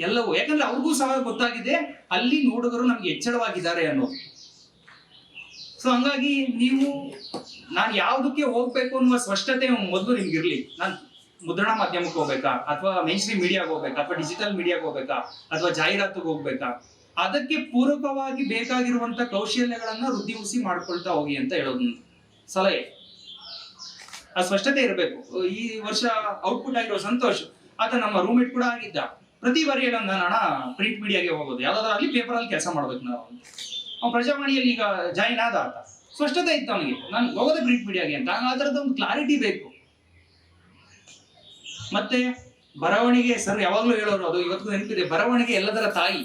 ಎಲ್ಲವೂ. ಯಾಕಂದ್ರೆ ಅವ್ರಿಗೂ ಸಹ ಗೊತ್ತಾಗಿದೆ ಅಲ್ಲಿ ನೋಡುಗರು ನಮ್ಗೆ ಹೆಚ್ಚಳವಾಗಿದ್ದಾರೆ ಅನ್ನೋದು. ಸೊ ಹಂಗಾಗಿ ನಾನು ಯಾವ್ದಕ್ಕೆ ಹೋಗ್ಬೇಕು ಅನ್ನುವ ಸ್ಪಷ್ಟತೆ ಮೊದಲು ನಿಮ್ಗಿರ್ಲಿ. ನಾನು ಮುದ್ರಣ ಮಾಧ್ಯಮಕ್ಕೆ ಹೋಗ್ಬೇಕಾ, ಅಥವಾ ಮೇನ್ ಸ್ಟ್ರೀಮ್ ಮೀಡಿಯಾಗೆ ಹೋಗ್ಬೇಕಾ, ಅಥವಾ ಡಿಜಿಟಲ್ ಮೀಡಿಯಾಗೆ ಹೋಗ್ಬೇಕಾ, ಅಥವಾ ಜಾಹೀರಾತಿಗೆ ಹೋಗ್ಬೇಕಾ, ಅದಕ್ಕೆ ಪೂರಕವಾಗಿ ಬೇಕಾಗಿರುವಂತ ಕೌಶಲ್ಯಗಳನ್ನ ವೃದ್ಧಿಸಿ ಮಾಡ್ಕೊಳ್ತಾ ಹೋಗಿ ಅಂತ ಹೇಳೋದು ಸಲಹೆ. ಆ ಸ್ಪಷ್ಟತೆ ಇರಬೇಕು. ಈ ವರ್ಷ ಔಟ್ಪುಟ್ ಆಗಿರೋ ಸಂತೋಷ್ ಆತ ನಮ್ಮ ರೂಮ್ಮೇಟ್ ಕೂಡ ಆಗಿದ್ದ. ಪ್ರತಿ ಬಾರಿ ಹೇಳೋದು, ನಾನು ಪ್ರಿಂಟ್ ಮೀಡಿಯಾಗೆ ಹೋಗೋದು, ಯಾವ್ದಾದ್ರು ಅಲ್ಲಿ ಪೇಪರ್ ಅಲ್ಲಿ ಕೆಲಸ ಮಾಡ್ಬೇಕು ನಾವು. ಅವ್ನು ಪ್ರಜಾವಾಣಿಯಲ್ಲಿ ಈಗ ಜಾಯಿನ್ ಆದ ಆತ, ಸ್ಪಷ್ಟತೆ ಇತ್ತು ಅವನಿಗೆ, ನಾನು ಹೋಗೋದೇ ಪ್ರಿಂಟ್ ಮೀಡಿಯಾಗೆ ಅಂತ. ಆ ಥರದ ಒಂದು ಕ್ಲಾರಿಟಿ ಬೇಕು. ಮತ್ತೆ ಬರವಣಿಗೆ ಸರ್ ಯಾವಾಗ್ಲೂ ಹೇಳೋರು, ಅದು ಇವತ್ತು ನೆನಪಿದೆ, ಬರವಣಿಗೆ ಎಲ್ಲದರ ತಾಯಿ.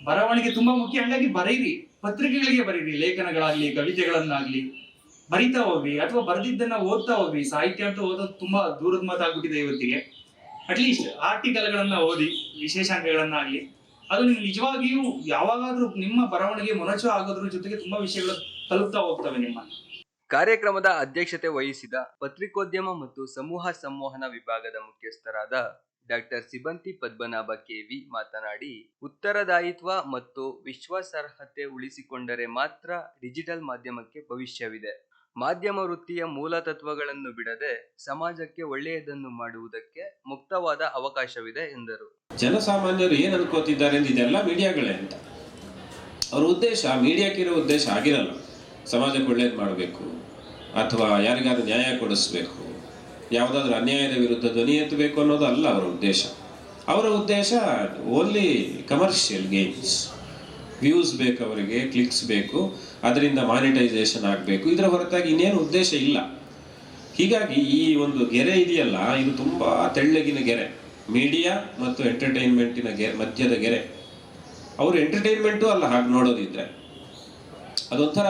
ಬರವಣಿಗೆ ತುಂಬಾ ಮುಖ್ಯ. ಹಂಗಾಗಿ ಬರೀರಿ, ಪತ್ರಿಕೆಗಳಿಗೆ ಬರೀರಿ, ಲೇಖನಗಳಾಗ್ಲಿ, ಕವಿತೆಗಳನ್ನಾಗ್ಲಿ ಬರಿತಾ ಹೋಗ್ರಿ, ಅಥವಾ ಬರೆದಿದ್ದನ್ನ ಓದ್ತಾ ಹೋಗ್ರಿ. ಸಾಹಿತ್ಯ ಅಂತ ಓದೋದು ತುಂಬಾ ದೂರದ ಮಾತಾಗ್ಬಿಟ್ಟಿದೆ ಇವತ್ತಿಗೆ. ಅಟ್ಲೀಸ್ಟ್ ಆರ್ಟಿಕಲ್ಗಳನ್ನ ಓದಿ, ವಿಶೇಷಾಂಕಗಳನ್ನಾಗ್ಲಿ, ಅದು ನಿಮ್ಗೆ ನಿಜವಾಗಿಯೂ ಯಾವಾಗಾದ್ರೂ ನಿಮ್ಮ ಬರವಣಿಗೆ ಮೊನಚು ಆಗೋದ್ರ ಜೊತೆಗೆ ತುಂಬಾ ವಿಷಯಗಳು ತಲುಪ್ತಾ ಹೋಗ್ತವೆ ನಿಮ್ಮನ್ನ. ಕಾರ್ಯಕ್ರಮದ ಅಧ್ಯಕ್ಷತೆ ವಹಿಸಿದ ಪತ್ರಿಕೋದ್ಯಮ ಮತ್ತು ಸಮೂಹ ಸಂವಹನ ವಿಭಾಗದ ಮುಖ್ಯಸ್ಥರಾದ ಡಾಕ್ಟರ್ ಸಿಬಂತಿ ಪದ್ಮನಾಭ ಕೆವಿ ಮಾತನಾಡಿ, ಉತ್ತರದಾಯಿತ್ವ ಮತ್ತು ವಿಶ್ವಾಸಾರ್ಹತೆ ಉಳಿಸಿಕೊಂಡರೆ ಮಾತ್ರ ಡಿಜಿಟಲ್ ಮಾಧ್ಯಮಕ್ಕೆ ಭವಿಷ್ಯವಿದೆ. ಮಾಧ್ಯಮ ವೃತ್ತಿಯ ಮೂಲ ತತ್ವಗಳನ್ನು ಬಿಡದೆ ಸಮಾಜಕ್ಕೆ ಒಳ್ಳೆಯದನ್ನು ಮಾಡುವುದಕ್ಕೆ ಮುಕ್ತವಾದ ಅವಕಾಶವಿದೆ ಎಂದರು. ಜನಸಾಮಾನ್ಯರು ಏನು ಅನ್ಕೋತಿದ್ದಾರೆ ಅಂದ್ರೆ ಇದೆಲ್ಲ ಮೀಡಿಯಾಗಳೇ ಅಂತ. ಅವ್ರ ಉದ್ದೇಶ ಮೀಡಿಯಾಕ್ಕಿರೋ ಉದ್ದೇಶ ಆಗಿರಲ್ಲ ಸಮಾಜಕ್ಕೆ ಒಳ್ಳೇದು ಮಾಡಬೇಕು ಅಥವಾ ಯಾರಿಗಾದ್ರೂ ನ್ಯಾಯ ಕೊಡಿಸ್ಬೇಕು, ಯಾವುದಾದ್ರೂ ಅನ್ಯಾಯದ ವಿರುದ್ಧ ಧ್ವನಿ ಎತ್ತಬೇಕು ಅನ್ನೋದು ಅಲ್ಲ ಅವರ ಉದ್ದೇಶ. ಅವರ ಉದ್ದೇಶ ಓನ್ಲಿ ಕಮರ್ಷಿಯಲ್ ಗೇಮ್ಸ್, ವ್ಯೂಸ್ ಬೇಕು, ಅವರಿಗೆ ಕ್ಲಿಕ್ಸ್ ಬೇಕು, ಅದರಿಂದ ಮಾನಿಟೈಸೇಷನ್ ಆಗಬೇಕು, ಇದರ ಹೊರತಾಗಿ ಇನ್ನೇನು ಉದ್ದೇಶ ಇಲ್ಲ. ಹೀಗಾಗಿ ಈ ಒಂದು ಗೆರೆ ಇದೆಯಲ್ಲ, ಇದು ತುಂಬ ತೆಳ್ಳಗಿನ ಗೆರೆ, ಮೀಡಿಯಾ ಮತ್ತು ಎಂಟರ್ಟೈನ್ಮೆಂಟಿನ ಮಧ್ಯದ ಗೆರೆ. ಅವರು ಎಂಟರ್ಟೈನ್ಮೆಂಟು ಅಲ್ಲ ಹಾಗೆ ನೋಡೋದಿದ್ರೆ, ಅದೊಂಥರ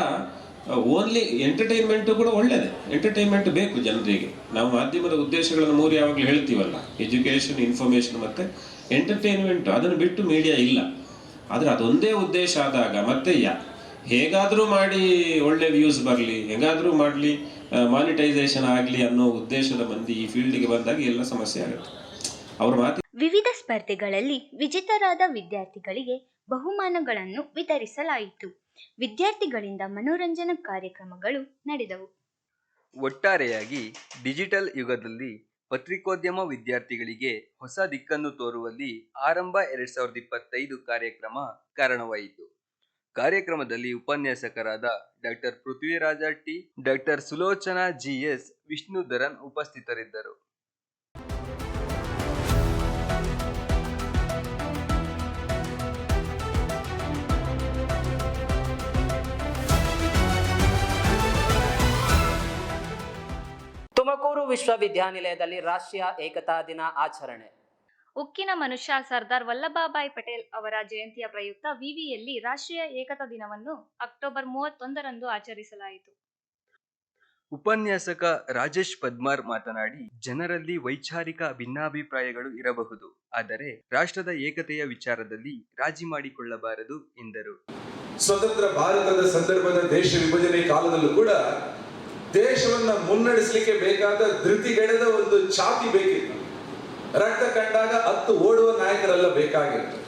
ಓನ್ಲಿ ಎಂಟರ್ಟೈನ್ಮೆಂಟು ಕೂಡ ಒಳ್ಳೆಯದೇ, ಎಂಟರ್ಟೈನ್ಮೆಂಟ್ ಬೇಕು ಜನರಿಗೆ. ನಾವು ಮಾಧ್ಯಮದ ಉದ್ದೇಶಗಳನ್ನು ಮೂರು ಯಾವಾಗಲೂ ಹೇಳ್ತೀವಲ್ಲ, ಎಜುಕೇಷನ್, ಇನ್ಫಾರ್ಮೇಷನ್ ಮತ್ತು ಎಂಟರ್ಟೈನ್ಮೆಂಟು, ಅದನ್ನು ಬಿಟ್ಟು ಮೀಡಿಯಾ ಇಲ್ಲ. ಆದರೆ ಅದೊಂದೇ ಉದ್ದೇಶ ಆದಾಗ ಮತ್ತೆ ಹೇಗಾದರೂ ಮಾಡಿ ಒಳ್ಳೆ ವ್ಯೂಸ್ ಬರಲಿ, ಹೇಗಾದರೂ ಮಾಡಲಿ, ಮಾನಿಟೈಸೇಷನ್ ಆಗಲಿ ಅನ್ನೋ ಉದ್ದೇಶದ ಮಂದಿ ಈ ಫೀಲ್ಡಿಗೆ ಬಂದಾಗ ಎಲ್ಲ ಸಮಸ್ಯೆ ಆಗುತ್ತೆ. ಅವ್ರ ಮಾತು ವಿವಿಧ ಸ್ಪರ್ಧೆಗಳಲ್ಲಿ ವಿಜೇತರಾದ ವಿದ್ಯಾರ್ಥಿಗಳಿಗೆ ಬಹುಮಾನಗಳನ್ನು ವಿತರಿಸಲಾಯಿತು. ವಿದ್ಯಾರ್ಥಿಗಳಿಂದ ಮನೋರಂಜನಾ ಕಾರ್ಯಕ್ರಮಗಳು ನಡೆದವು. ಒಟ್ಟಾರೆಯಾಗಿ ಡಿಜಿಟಲ್ ಯುಗದಲ್ಲಿ ಪತ್ರಿಕೋದ್ಯಮ ವಿದ್ಯಾರ್ಥಿಗಳಿಗೆ ಹೊಸ ದಿಕ್ಕನ್ನು ತೋರುವಲ್ಲಿ ಆರಂಭ 2025 ಕಾರ್ಯಕ್ರಮ ಕಾರಣವಾಯಿತು. ಕಾರ್ಯಕ್ರಮದಲ್ಲಿ ಉಪನ್ಯಾಸಕರಾದ doctor Prithviraj T, doctor Sulochana GS, Vishnudharan ಉಪಸ್ಥಿತರಿದ್ದರು. ತುಮಕೂರು ವಿಶ್ವವಿದ್ಯಾನಿಲಯದಲ್ಲಿ ರಾಷ್ಟ್ರೀಯ ಏಕತಾ ದಿನ ಆಚರಣೆ. ಉಕ್ಕಿನ ಮನುಷ್ಯ ಸರ್ದಾರ್ ವಲ್ಲಭಭಾಯ್ ಪಟೇಲ್ ಅವರ ಜಯಂತಿಯ ಪ್ರಯುಕ್ತ ವಿವಿಯಲ್ಲಿ ರಾಷ್ಟ್ರೀಯ ಏಕತಾ ದಿನವನ್ನು ಅಕ್ಟೋಬರ್ 31ರಂದು ಆಚರಿಸಲಾಯಿತು. ಉಪನ್ಯಾಸಕ ರಾಜೇಶ್ ಪದ್ಮಾರ್ ಮಾತನಾಡಿ, ಜನರಲ್ಲಿ ವೈಚಾರಿಕ ಭಿನ್ನಾಭಿಪ್ರಾಯಗಳು ಇರಬಹುದು, ಆದರೆ ರಾಷ್ಟ್ರದ ಏಕತೆಯ ವಿಚಾರದಲ್ಲಿ ರಾಜಿ ಮಾಡಿಕೊಳ್ಳಬಾರದು ಎಂದರು. ಸ್ವತಂತ್ರ ಭಾರತದ ಸಂದರ್ಭದ ದೇಶ ವಿಭಜನೆ ಕಾಲದಲ್ಲೂ ಕೂಡ ದೇಶವನ್ನ ಮುನ್ನಡೆಸಲಿಕ್ಕೆ ಬೇಕಾದ ಧೃತಿಗೆಡದ ಒಂದು ಛಾತಿ ಬೇಕಿತ್ತು. ರಕ್ತ ಕಂಡಾಗ 10 ಓಡುವ ನಾಯಕರೆಲ್ಲ ಬೇಕಾಗಿತ್ತು.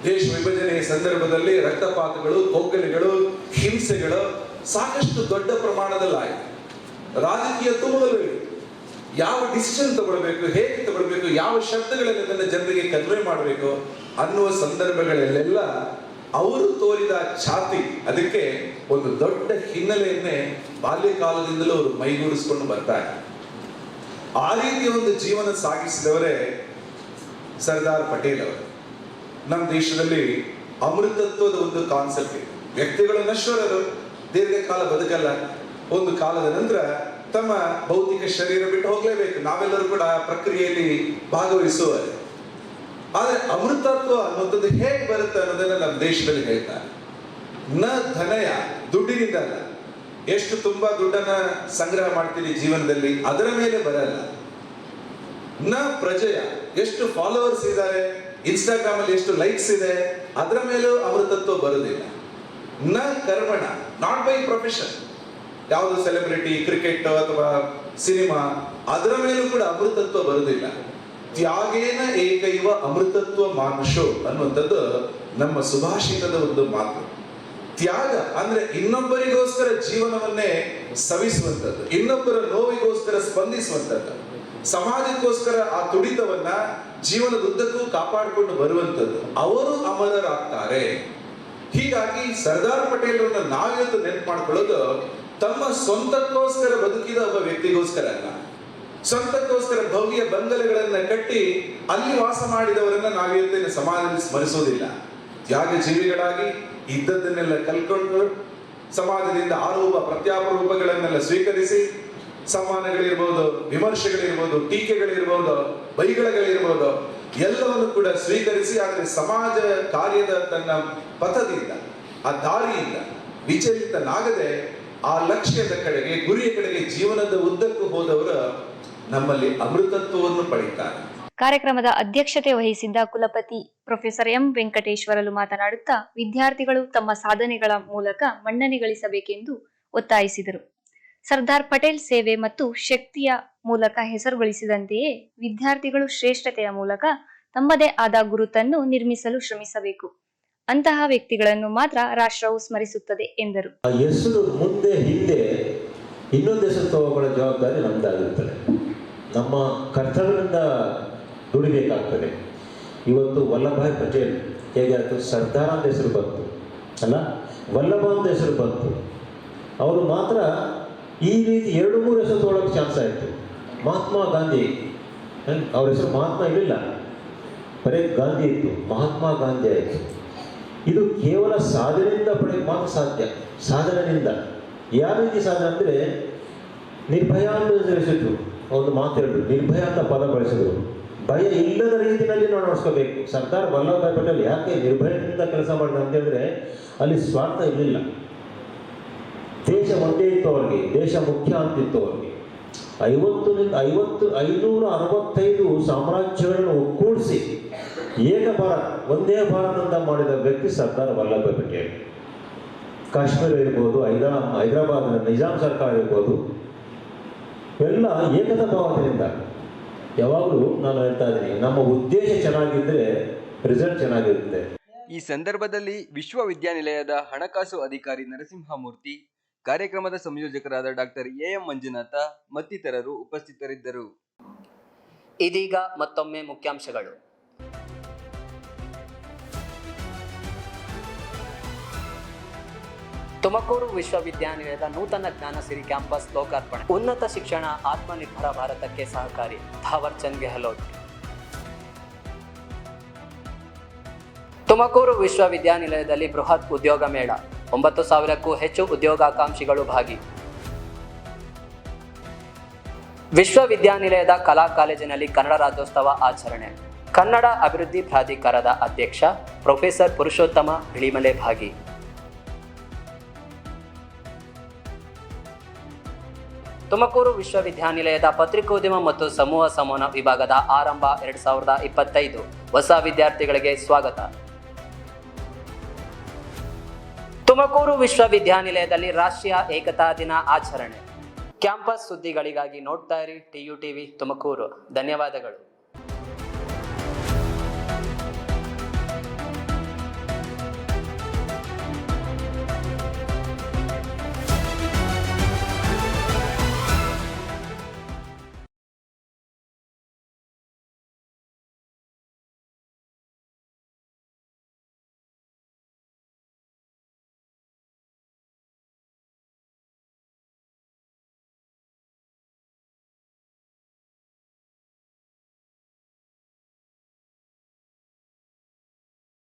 ದೇಶ ವಿಭಜನೆಯ ಸಂದರ್ಭದಲ್ಲಿ ರಕ್ತಪಾತಗಳು, ಕೊಗ್ಗಲಿಗಳು, ಹಿಂಸೆಗಳು ಸಾಕಷ್ಟು ದೊಡ್ಡ ಪ್ರಮಾಣದಲ್ಲಿ ಆಯಿತು. ರಾಜಕೀಯ ತುಮುಲಗಳು, ಯಾವ ಡಿಸಿಷನ್ ತಗೊಳ್ಬೇಕು, ಹೇಗೆ ತಗೊಳ್ಬೇಕು, ಯಾವ ಶಬ್ದಗಳಲ್ಲಿ ಅದನ್ನು ಜನರಿಗೆ ಕನ್ವೆ ಮಾಡಬೇಕು ಅನ್ನುವ ಸಂದರ್ಭಗಳಲ್ಲೆಲ್ಲ ಅವರು ತೋರಿದ ಛಾತಿ, ಅದಕ್ಕೆ ಒಂದು ದೊಡ್ಡ ಹಿನ್ನೆಲೆಯನ್ನೇ ಬಾಲ್ಯಕಾಲದಿಂದಲೂ ಅವರು ಮೈಗೂಡಿಸ್ಕೊಂಡು ಬರ್ತಾರೆ. ಆ ರೀತಿಯ ಒಂದು ಜೀವನ ಸಾಗಿಸಿದವರೇ ಸರ್ದಾರ್ ಪಟೇಲ್ ಅವರು. ನಮ್ಮ ದೇಶದಲ್ಲಿ ಅಮೃತತ್ವದ ಒಂದು ಕಾನ್ಸೆಪ್ಟ್ ಇದೆ. ವ್ಯಕ್ತಿಗಳು ನಶ್ವರರು, ದೀರ್ಘಕಾಲ ಬದುಕಲ್ಲ. ಒಂದು ಕಾಲದ ನಂತರ ತಮ್ಮ ಭೌತಿಕ ಶರೀರ ಬಿಟ್ಟು ಹೋಗಲೇಬೇಕು. ನಾವೆಲ್ಲರೂ ಕೂಡ ಆ ಪ್ರಕ್ರಿಯೆಯಲ್ಲಿ ಭಾಗವಹಿಸುವರು. ಆದರೆ ಅಮೃತತ್ವ ಅನ್ನೋದು ಹೇಗೆ ಬರುತ್ತೆ ಅನ್ನೋದನ್ನ ನಮ್ಮ ದೇಶದಲ್ಲಿ ಹೇಳ್ತಾರೆ. ನ ಧನಯ, ದುಡ್ಡಿನಿಂದಲ್ಲ. ಎಷ್ಟು ತುಂಬಾ ದುಡ್ಡನ್ನ ಸಂಗ್ರಹ ಮಾಡ್ತೀರಿ ಜೀವನದಲ್ಲಿ, ಅದರ ಮೇಲೆ ಬರಲ್ಲ. ನ ಪ್ರಜೆಯ, ಎಷ್ಟು ಫಾಲೋವರ್ಸ್ ಇದ್ದಾರೆ, ಇನ್ಸ್ಟಾಗ್ರಾಮ್ ಅಲ್ಲಿ ಎಷ್ಟು ಲೈಕ್ಸ್ ಇದೆ, ಅದರ ಮೇಲೂ ಅಮೃತತ್ವ ಬರುವುದಿಲ್ಲ. ನ ಕರ್ಮಣ, ನಾಟ್ ಬೈ ಪ್ರೊಫೆಷನ್, ಯಾವುದು ಸೆಲೆಬ್ರಿಟಿ, ಕ್ರಿಕೆಟ್ ಅಥವಾ ಸಿನಿಮಾ, ಅದರ ಮೇಲೂ ಕೂಡ ಅಮೃತತ್ವ ಬರುವುದಿಲ್ಲ. ತ್ಯಾಗೇನ ಏಕೈವ ಅಮೃತತ್ವ ಮಾನುಷೋ ಅನ್ನುವಂಥದ್ದು ನಮ್ಮ ಸುಭಾಷಿತದ ಒಂದು ಮಾತು. ತ್ಯಾಗ ಅಂದ್ರೆ ಇನ್ನೊಬ್ಬರಿಗೋಸ್ಕರ ಜೀವನವನ್ನೇ ಸವಿಸುವಂಥದ್ದು, ಇನ್ನೊಬ್ಬರ ನೋವಿಗೋಸ್ಕರ ಸ್ಪಂದಿಸುವಂಥದ್ದು, ಸಮಾಜಕ್ಕೋಸ್ಕರ ಆ ತುಡಿತವನ್ನ ಜೀವನದುದ್ದಕ್ಕೂ ಕಾಪಾಡಿಕೊಂಡು ಬರುವಂಥದ್ದು. ಅವರು ಅಮರರಾಗ್ತಾರೆ. ಹೀಗಾಗಿ ಸರ್ದಾರ್ ಪಟೇಲ್ರನ್ನ ನಾವಿವತ್ತು ನೆನಪು ಮಾಡ್ಕೊಳ್ಳೋದು ತಮ್ಮ ಸ್ವಂತಕ್ಕೋಸ್ಕರ ಬದುಕಿದ ಒಬ್ಬ ವ್ಯಕ್ತಿಗೋಸ್ಕರ ಅಲ್ಲ. ಸ್ವಂತಕ್ಕೋಸ್ಕರ ಭವ್ಯ ಬಂಗಲೆಗಳನ್ನ ಕಟ್ಟಿ ಅಲ್ಲಿ ವಾಸ ಮಾಡಿದವರನ್ನ ನಾವಿವತ್ತಿನ ಸಮಾಜದಲ್ಲಿ ಸ್ಮರಿಸೋದಿಲ್ಲ. ತ್ಯಾಗ ಜೀವಿಗಳಾಗಿ ಇದ್ದದ್ದನ್ನೆಲ್ಲ ಕಲ್ಕೊಂಡು ಸಮಾಜದಿಂದ ಆರೋಪ ಪ್ರತ್ಯಾರೋಪಗಳನ್ನೆಲ್ಲ ಸ್ವೀಕರಿಸಿ, ಸಮ್ಮಾನಗಳಿರ್ಬೋದು, ವಿಮರ್ಶೆಗಳಿರ್ಬೋದು, ಟೀಕೆಗಳಿರ್ಬೋದು, ಬೈಗಳಗಳಿರ್ಬೋದು, ಎಲ್ಲವನ್ನು ಕೂಡ ಸ್ವೀಕರಿಸಿ, ಆದರೆ ಸಮಾಜ ಕಾರ್ಯದ ತನ್ನ ಪಥದಿಂದ, ಆ ದಾರಿಯಿಂದ ವಿಚಲಿತನಾಗದೆ ಆ ಲಕ್ಷ್ಯದ ಕಡೆಗೆ, ಗುರಿಯ ಕಡೆಗೆ ಜೀವನದ ಉದ್ದಕ್ಕೂ ಹೋದವರು ನಮ್ಮಲ್ಲಿ ಅಮೃತತ್ವವನ್ನು ಪಡೆಯುತ್ತಾರೆ. ಕಾರ್ಯಕ್ರಮದ ಅಧ್ಯಕ್ಷತೆ ವಹಿಸಿದ್ದ ಕುಲಪತಿ ಪ್ರೊಫೆಸರ್ ಎಂ ವೆಂಕಟೇಶ್ವರಲು ಮಾತನಾಡುತ್ತಾ ವಿದ್ಯಾರ್ಥಿಗಳು ತಮ್ಮ ಸಾಧನೆಗಳ ಮೂಲಕ ಮನ್ನಣೆ ಗಳಿಸಬೇಕೆಂದು ಒತ್ತಾಯಿಸಿದರು. ಸರ್ದಾರ್ ಪಟೇಲ್ ಸೇವೆ ಮತ್ತು ಶಕ್ತಿಯ ಮೂಲಕ ಹೆಸರುಗಳಿಸಿದಂತೆಯೇ ವಿದ್ಯಾರ್ಥಿಗಳು ಶ್ರೇಷ್ಠತೆಯ ಮೂಲಕ ತಮ್ಮದೇ ಆದ ಗುರುತನ್ನು ನಿರ್ಮಿಸಲು ಶ್ರಮಿಸಬೇಕು. ಅಂತಹ ವ್ಯಕ್ತಿಗಳನ್ನು ಮಾತ್ರ ರಾಷ್ಟ್ರವು ಸ್ಮರಿಸುತ್ತದೆ ಎಂದರು. ಹೆಸರು ಮುಂದೆ ಹಿಂದೆ ಇನ್ನೊಂದು ಹೆಸರು ತಗೋಗಳ ಜವಾಬ್ದಾರಿ ನಮ್ದಾಗಿರ್ತದೆ. ನಮ್ಮ ಕರ್ತವ್ಯದಿಂದ ದುಡಿಬೇಕಾಗ್ತದೆ. ಇವತ್ತು ವಲ್ಲಭಾಯ್ ಪಟೇಲ್ ಹೇಗೆ ಆಯಿತು, ಸರ್ದಾರ್ ಅಂತ ಹೆಸರು ಬಂತು ಅಲ್ಲ, ವಲ್ಲಭ ಅಂತ ಹೆಸರು ಬಂತು. ಅವರು ಮಾತ್ರ ಈ ರೀತಿ 2-3 ಹೆಸರು ತೊಗೊಳಕ್ಕೆ ಚಾನ್ಸ್ ಆಯಿತು. ಮಹಾತ್ಮ ಗಾಂಧಿ, ಅವ್ರ ಹೆಸರು ಮಹಾತ್ಮ ಇರಲಿಲ್ಲ, ಬರೀ ಗಾಂಧಿ ಇತ್ತು, ಮಹಾತ್ಮ ಗಾಂಧಿ ಆಯಿತು. ಇದು ಕೇವಲ ಸಾಧನೆಯಿಂದ ಪಡೆಯೋಕ್ಕೆ ಮಾತ್ರ ಸಾಧ್ಯ. ಸಾಧನೆಯಿಂದ ಯಾವ ರೀತಿ ಸಾಧನೆ ಅಂದರೆ, ನಿರ್ಭಯ ಅಂತ ತಿಳಿಸಿದ್ರು, ಒಂದು ಮಾತು ಹೇಳಿದ್ರು, ನಿರ್ಭಯ ಅಂತ ಪದ ಬಳಸಿದ್ರು. ಭಯ ಇಲ್ಲದ ರೀತಿಯಲ್ಲಿ ನಾವು ನಡೆಸ್ಕೋಬೇಕು. ಸರ್ದಾರ್ ವಲ್ಲಭಭಾಯ್ ಪಟೇಲ್ ಯಾಕೆ ನಿರ್ಭಯದಿಂದ ಕೆಲಸ ಮಾಡಿದ್ರು ಅಂತ ಹೇಳಿದ್ರೆ, ಅಲ್ಲಿ ಸ್ವಾರ್ಥ ಇರಲಿಲ್ಲ. ದೇಶ ಒಂದೇ ಇತ್ತು ಅವರಿಗೆ, ದೇಶ ಮುಖ್ಯ ಅಂತಿತ್ತು ಅವರಿಗೆ. 565 ಸಾಮ್ರಾಜ್ಯಗಳನ್ನು ಒಕ್ಕೂಡಿಸಿ ಏಕ ಭಾರತ್, ಒಂದೇ ಭಾರತ ಅಂತ ಮಾಡಿದ ವ್ಯಕ್ತಿ ಸರ್ದಾರ್ ವಲ್ಲಭಭಾಯ್ ಪಟೇಲ್. ಕಾಶ್ಮೀರ ಇರ್ಬೋದು, ಹೈದರಾಬಾದ್ ನಿಜಾಂ ಸರ್ಕಾರ ಇರ್ಬೋದು, ಎಲ್ಲ ಏಕತಾ ಭಾವನೆಯಿಂದ. ಯಾವಾಗಲೂ ನಾನು ಹೇಳ್ತಾ ಇದ್ದೀನಿ, ನಮ್ಮ ಉದ್ದೇಶ ಚೆನ್ನಾಗಿದ್ದರೆ ರಿಸಲ್ಟ್ ಚೆನ್ನಾಗಿರುತ್ತೆ. ಈ ಸಂದರ್ಭದಲ್ಲಿ ವಿಶ್ವವಿದ್ಯಾನಿಲಯದ ಹಣಕಾಸು ಅಧಿಕಾರಿ ನರಸಿಂಹಮೂರ್ತಿ, ಕಾರ್ಯಕ್ರಮದ ಸಂಯೋಜಕರಾದ ಡಾಕ್ಟರ್ ಎಂ ಮಂಜುನಾಥ ಮತ್ತಿತರರು ಉಪಸ್ಥಿತರಿದ್ದರು. ಇದೀಗ ಮತ್ತೊಮ್ಮೆ ಮುಖ್ಯಾಂಶಗಳು. ತುಮಕೂರು ವಿಶ್ವವಿದ್ಯಾನಿಲಯದ ನೂತನ ಜ್ಞಾನಸಿರಿ ಕ್ಯಾಂಪಸ್ ಲೋಕಾರ್ಪಣೆ. ಉನ್ನತ ಶಿಕ್ಷಣ ಆತ್ಮನಿರ್ಭರ ಭಾರತಕ್ಕೆ ಸಹಕಾರಿ, ಥಾವರ್ ಚಂದ್ ಗೆಹ್ಲೋಟ್. ತುಮಕೂರು ವಿಶ್ವವಿದ್ಯಾನಿಲಯದಲ್ಲಿ ಬೃಹತ್ ಉದ್ಯೋಗ ಮೇಳ, 9,000ಕ್ಕೂ ಹೆಚ್ಚು ಉದ್ಯೋಗಾಕಾಂಕ್ಷಿಗಳು ಭಾಗಿ. ವಿಶ್ವವಿದ್ಯಾನಿಲಯದ ಕಲಾ ಕಾಲೇಜಿನಲ್ಲಿ ಕನ್ನಡ ರಾಜ್ಯೋತ್ಸವ ಆಚರಣೆ. ಕನ್ನಡ ಅಭಿವೃದ್ಧಿ ಪ್ರಾಧಿಕಾರದ ಅಧ್ಯಕ್ಷ ಪ್ರೊಫೆಸರ್ ಪುರುಷೋತ್ತಮ ಬಿಳಿಮಲೆ ಭಾಗಿ. ತುಮಕೂರು ವಿಶ್ವವಿದ್ಯಾನಿಲಯದ ಪತ್ರಿಕೋದ್ಯಮ ಮತ್ತು ಸಮೂಹ ಸಂವಹನ ವಿಭಾಗದ ಆರಂಭ 2025. ಹೊಸ ವಿದ್ಯಾರ್ಥಿಗಳಿಗೆ ಸ್ವಾಗತ. ತುಮಕೂರು ವಿಶ್ವವಿದ್ಯಾನಿಲಯದಲ್ಲಿ ರಾಷ್ಟ್ರೀಯ ಏಕತಾ ದಿನ ಆಚರಣೆ. ಕ್ಯಾಂಪಸ್ ಸುದ್ದಿಗಳಿಗಾಗಿ ನೋಡ್ತಾ ಇರಿ TU TV ತುಮಕೂರು. ಧನ್ಯವಾದಗಳು.